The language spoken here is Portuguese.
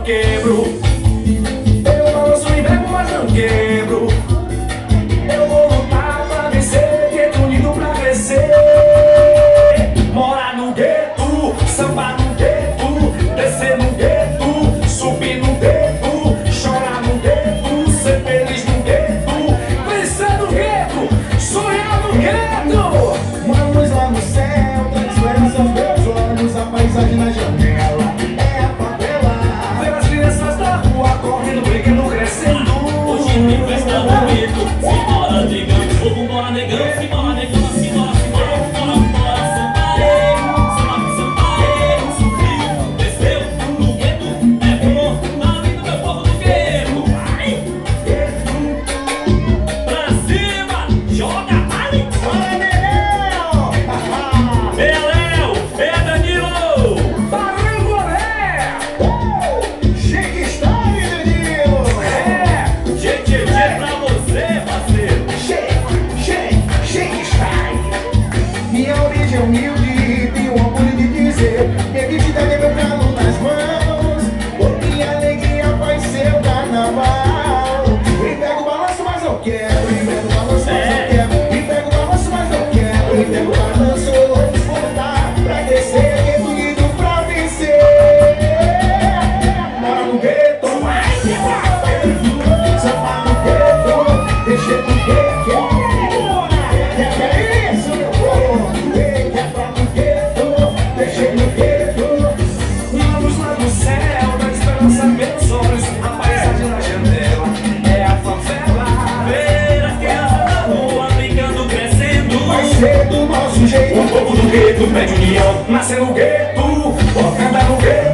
quebro. Eu balanço e bebo, mas não quebro. Eu vou lutar pra vencer, gueto unido pra crescer. Morar no gueto, sambar no gueto, descer no gueto, subir no gueto, chorar no gueto, ser feliz no gueto, crescer no gueto, sonhar no gueto. Uma luz lá no céu, traz esperança aos meus olhos, a paisagem na janela é a favela. Ver as crianças da rua correndo, brincando, crescendo. Hoje me festa bonito, simbora negão, vambora negão, simbora negão, simbora, simbora, bora, bora, sambarei, subiu, desceu, no gueto, é bom, tá vindo meu povo do gueto, vai, pra cima, joga, vale, é Léo, é Danilo, Barulho Goré! Shake Style, Danilo! tchê pra você, parceiro. Shake Style! Minha origem é humilde, tenho orgulho de dizer que a identidade é meu calo nas mãos. Por minha alegria vai ser o carnaval. E pego o balanço, mas eu quero. E pego o balanço, mas eu quero. E pego o balanço, mas eu quero. E pego o balanço, voltar pra crescer. Que bonito pra vencer. Mora no gueto, vai quebrar. Samba no gueto, deixa no gueto. É isso, meu povo. Quebra no gueto, deixa no gueto. Uma luz lá no céu, dá esperança a meus olhos. A paisagem na janela é a favela. Ver as crianças na rua brincando, crescendo. Vai ser do nosso jeito. O povo do gueto pede união, nascer no gueto, ou cantar no gueto.